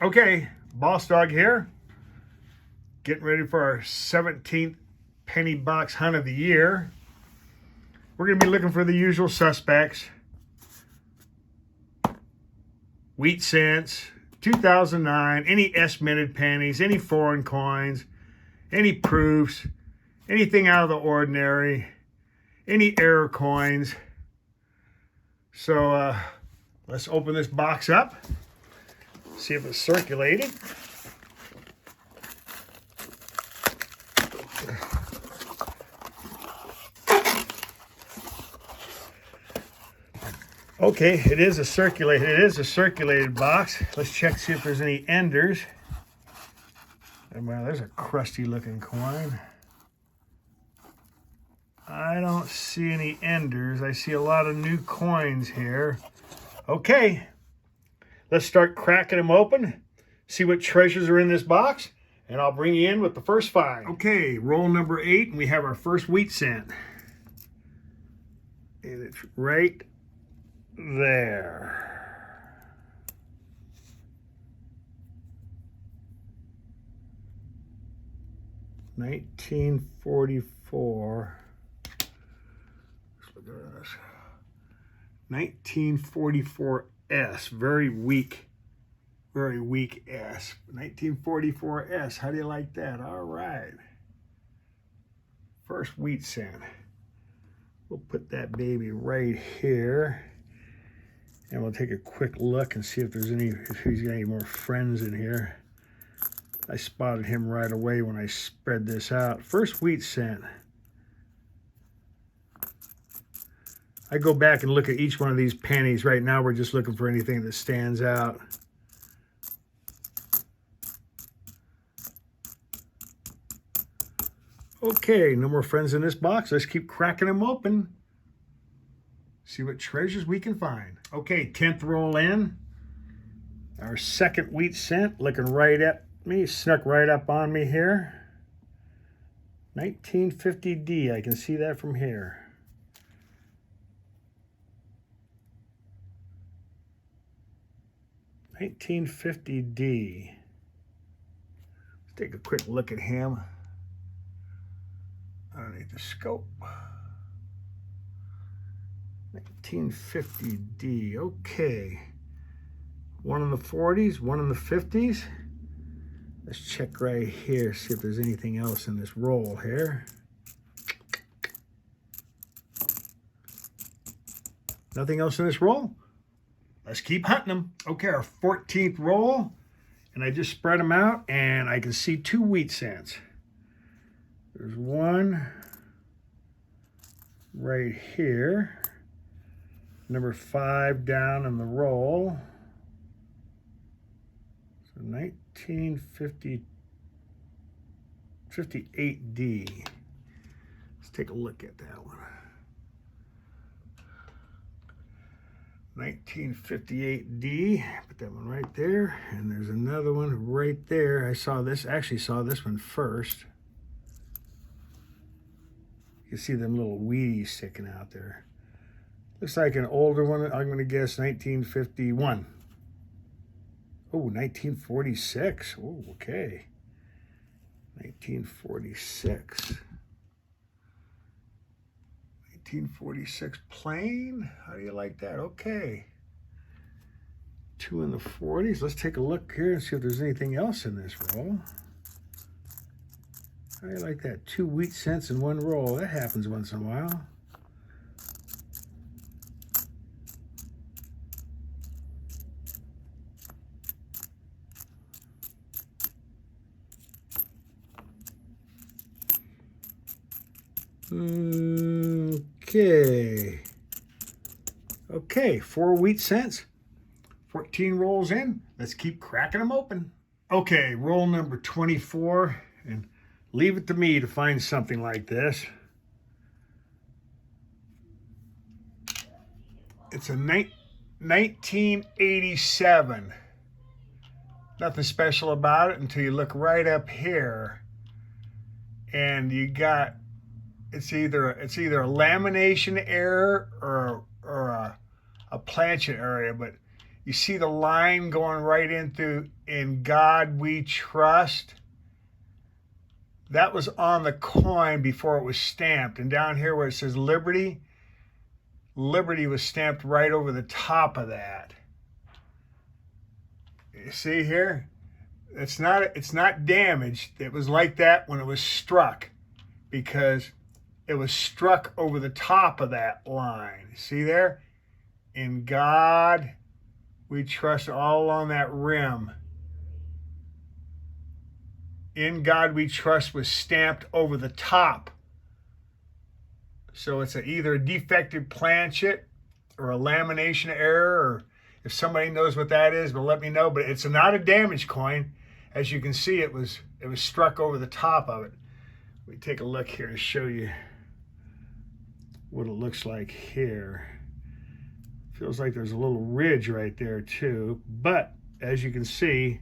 Okay, Boss Dog here. Getting ready for our 17th penny box hunt of the year. We're going to be looking for the usual suspects. Wheat cents, 2009, any S-minted pennies, any foreign coins, any proofs, anything out of the ordinary, any error coins. So let's open this box up, see if it's circulated. Okay, it is a circulated box. Let's check, see if there's any enders. And wow, there's a crusty looking coin. I don't see any enders. I see a lot of new coins here. Okay, let's start cracking them open, see what treasures are in this box, and I'll bring you in with the first find. Okay, roll number 8, and we have our first wheat cent. And it's right there. $1944. Let's look at this. 1944S. Very weak S. 1944S. How do you like that? All right. First wheat cent. We'll put that baby right here. And we'll take a quick look and see if there's if he's got any more friends in here. I spotted him right away when I spread this out. First wheat cent. I go back and look at each one of these pennies. Right now we're just looking for anything that stands out. Okay, no more friends in this box. Let's keep cracking them open. See what treasures we can find. Okay, 10th roll in. Our second wheat cent, looking right at me, snuck right up on me here. 1950D, I can see that from here. $1950D. Let's take a quick look at him underneath the scope. 1950D, okay. One in the 40s, one in the 50s. Let's check right here, see if there's anything else in this roll here. Nothing else in this roll? Let's keep hunting them. Okay, our 14th roll, and I just spread them out, and I can see 2 wheat cents. There's one right here. Number 5 down in the roll. So 1958D. Let's take a look at that one. 1958D. Put that one right there. And there's another one right there. I saw this one first. You can see them little weedies sticking out there. Looks like an older one. I'm going to guess 1951. Oh, 1946. Oh, okay. 1946. 1946 plain. How do you like that? Okay. 2 in the 40s. Let's take a look here and see if there's anything else in this roll. How do you like that? 2 wheat cents in one roll. That happens once in a while. Okay, 4 wheat cents, 14 rolls in. Let's keep cracking them open. Okay, roll number 24, and leave it to me to find something like this. It's a 1987. Nothing special about it until you look right up here, and you got it's either a lamination error or a planchet area, but You see the line going right in through "In God We Trust." That was on the coin before it was stamped. And down here where it says Liberty, Liberty was stamped right over the top of that. You see here? It's not damaged. It was like that when it was struck, because it was struck over the top of that line. See there? "In God We Trust," all along that rim. "In God We Trust" was stamped over the top. So it's either a defective planchet or a lamination error, or if somebody knows what that is, but let me know. But it's not a damaged coin. As you can see, it was struck over the top of it. Let me take a look here to show you what it looks like here. Feels like there's a little ridge right there too, but as you can see,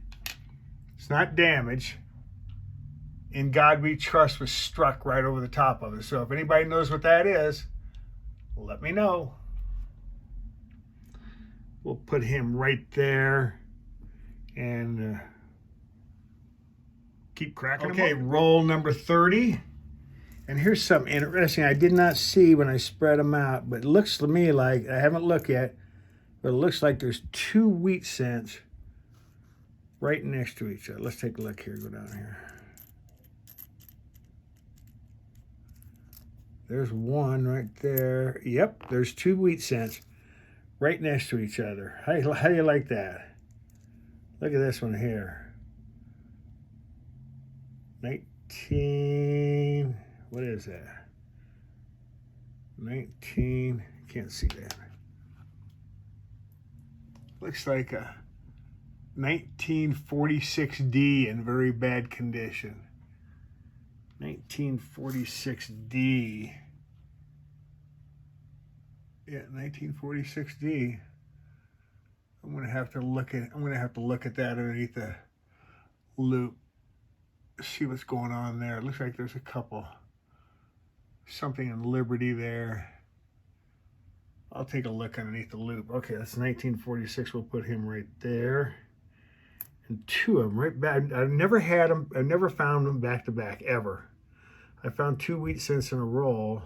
it's not damaged. "In God We Trust" was struck right over the top of it. So if anybody knows what that is, let me know. We'll put him right there and keep cracking him. Okay, roll number 30. And here's something interesting I did not see when I spread them out, but it looks to me like, I haven't looked yet, but it looks like there's 2 wheat cents right next to each other. Let's take a look here, go down here. There's one right there. Yep, there's 2 wheat cents right next to each other. How do you like that? Look at this one here. 19, what is that? 19, can't see that. Looks like a 1946D in very bad condition. 1946D. Yeah, 1946D. I'm gonna have to look at that underneath the loop. See what's going on there. It looks like there's a couple, something in Liberty there. I'll take a look underneath the loop. Okay, that's 1946. We'll put him right there. And 2 of them right back. I've never had them. I've never found them back to back ever. I found 2 wheat cents in a roll.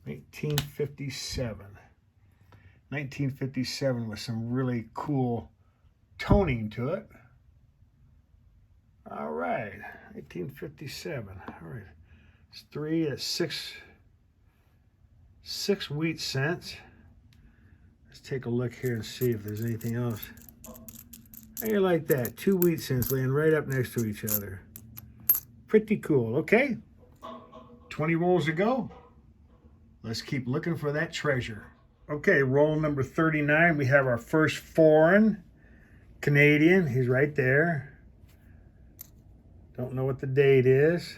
1957. 1957 with some really cool toning to it. All right, 1957. All right, it's 6 wheat cents. Let's take a look here and see if there's anything else. How you like that? 2 wheat cents laying right up next to each other. Pretty cool. Okay, 20 rolls to go. Let's keep looking for that treasure. Okay, roll number 39. We have our first foreign Canadian. He's right there. Don't know what the date is.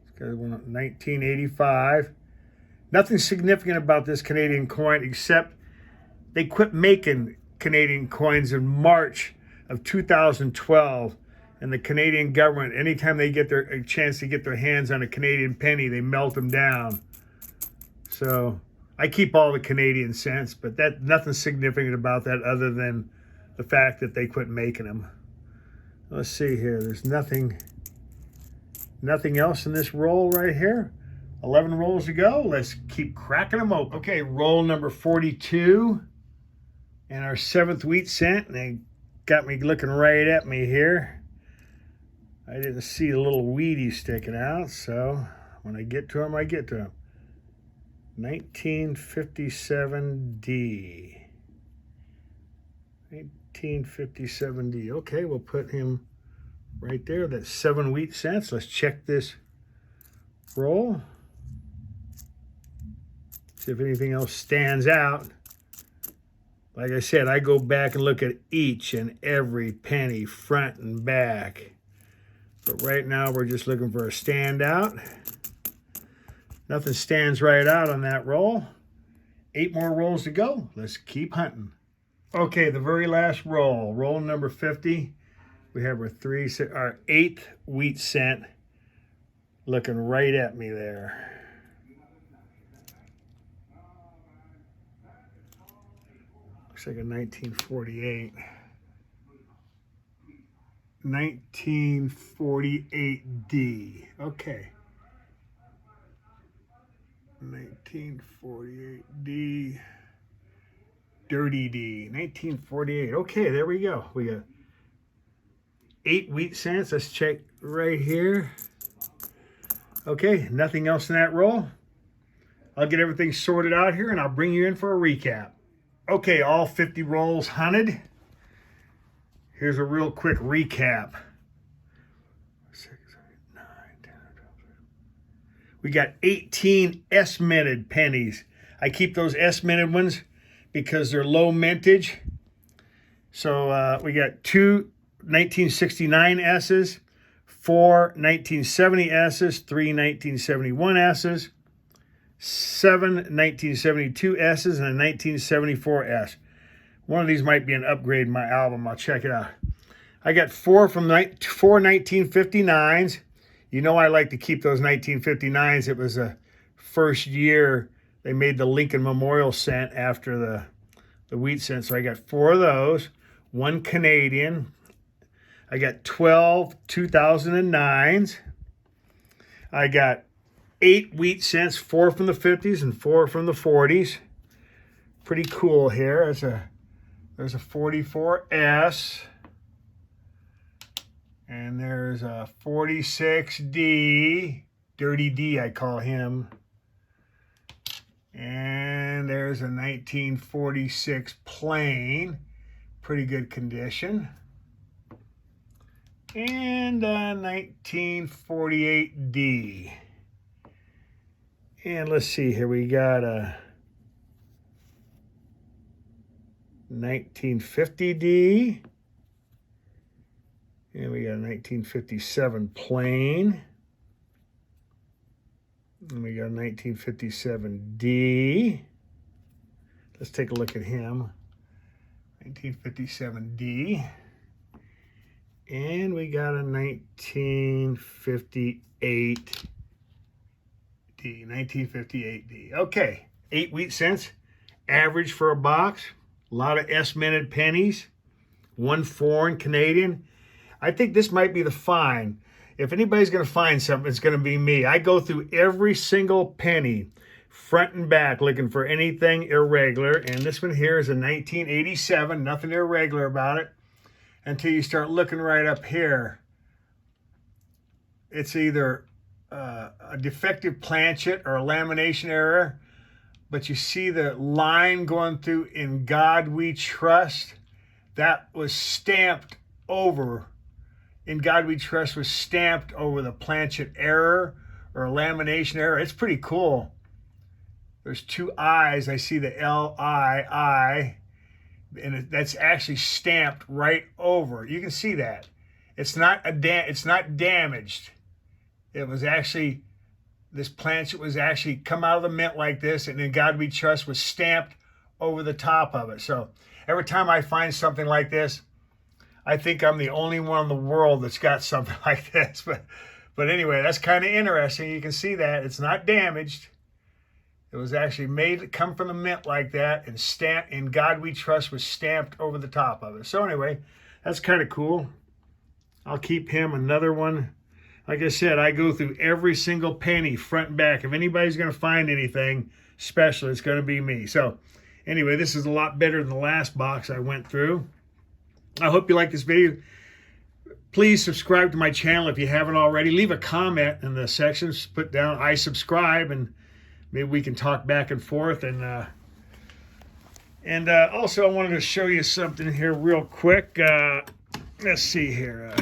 It's got one 1985. Nothing significant about this Canadian coin except they quit making Canadian coins in March of 2012. And the Canadian government, anytime they get a chance to get their hands on a Canadian penny, they melt them down. So I keep all the Canadian cents, but nothing significant about that other than the fact that they quit making them. Let's see here. There's nothing else in this roll right here. 11 rolls to go. Let's keep cracking them open. Okay, roll number 42 and our 7th wheat cent. And they got me looking right at me here. I didn't see a little weedy sticking out, so when I get to them, I get to them. 1957D. 1957D. Okay, we'll put him right there. That's 7 wheat cents. Let's check this roll. See if anything else stands out. Like I said, I go back and look at each and every penny, front and back. But right now, we're just looking for a standout. Nothing stands right out on that roll. 8 more rolls to go. Let's keep hunting. Okay, the very last roll. Roll number 50. We have our 8th wheat cent. Looking right at me there. Looks like a 1948. 1948D. Okay. 1948D. Dirty D. 1948. Okay, there we go. We got 8 wheat cents. Let's check right here. Okay, nothing else in that roll. I'll get everything sorted out here and I'll bring you in for a recap. Okay, all 50 rolls hunted. Here's a real quick recap. 6, 8, 9, 10, 12. We got 18 S-minted pennies. I keep those S-minted ones because they're low mintage. So we got 2 1969 S's, 4 1970 S's, 3 1971 S's, 7 1972 S's, and a 1974 S. One of these might be an upgrade in my album. I'll check it out. I got 4 1959s. You know I like to keep those 1959s. It was the first year they made the Lincoln Memorial cent after the wheat cent. So I got 4 of those. 1 Canadian. I got 12 2009s. I got 8 wheat cents, 4 from the 50s and 4 from the 40s. Pretty cool here. There's a 44S. And there's a 46D. Dirty D, I call him. And there's a 1946 plain. Pretty good condition. And a 1948D. And let's see here. We got a 1950D. And we got a 1957 plain. And we got a 1957D. Let's take a look at him. 1957D. And we got a 1958D. 1958D. Okay, 8 wheat cents. Average for a box. A lot of S-minted pennies. 1 foreign Canadian. I think this might be the find. If anybody's going to find something, it's going to be me. I go through every single penny, front and back, looking for anything irregular. And this one here is a 1987. Nothing irregular about it. Until you start looking right up here. It's either a defective planchet or a lamination error. But you see the line going through "In God We Trust." That was stamped over. "In God We Trust" was stamped over the planchet error or a lamination error. It's pretty cool. There's 2 I's. I see the L-I-I. And that's actually stamped right over. You can see that. It's not damaged. It was actually, this planchet was actually come out of the mint like this, and "In God We Trust" was stamped over the top of it. So every time I find something like this, I think I'm the only one in the world that's got something like this. But anyway, that's kind of interesting. You can see that it's not damaged. It was actually made to come from the mint like that, and stamped. "In God We Trust" was stamped over the top of it. So anyway, that's kind of cool. I'll keep him. Another one. Like I said, I go through every single penny, front and back. If anybody's going to find anything special, it's going to be me. So anyway, this is a lot better than the last box I went through. I hope you like this video. Please subscribe to my channel if you haven't already. Leave a comment in the sections. Put down "I subscribe," and maybe we can talk back and forth. And also, I wanted to show you something here real quick. Let's see here.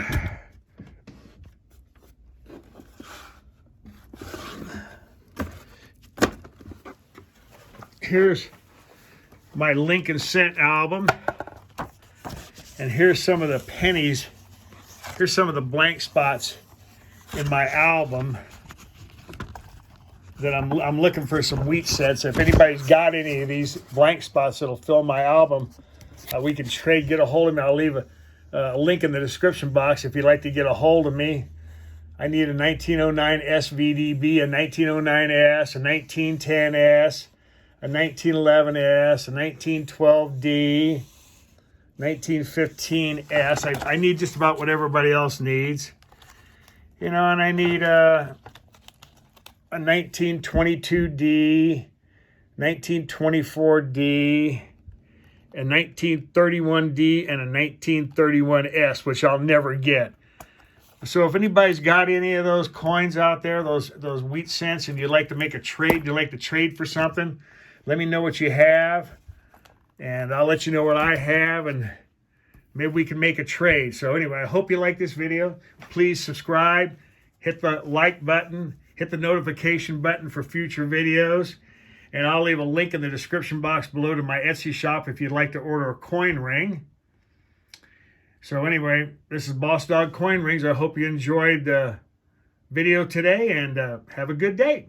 Here's my Lincoln Cent album. And here's some of the pennies. Here's some of the blank spots in my album that I'm looking for some wheat cents. If anybody's got any of these blank spots that'll fill my album, we can trade, get a hold of me. I'll leave a link in the description box if you'd like to get a hold of me. I need a 1909 SVDB, a 1909S, a 1910S, a a 1911S, a 1912D, 1915S. I need just about what everybody else needs. You know, and I need a 1922D, 1924D, a 1931D, and a 1931S, which I'll never get. So if anybody's got any of those coins out there, those wheat cents, and you'd like to make a trade, you'd like to trade for something, let me know what you have, and I'll let you know what I have, and maybe we can make a trade. So anyway, I hope you like this video. Please subscribe, hit the like button, hit the notification button for future videos, and I'll leave a link in the description box below to my Etsy shop if you'd like to order a coin ring. So anyway, this is Bossdogcoinrings. I hope you enjoyed the video today, and have a good day.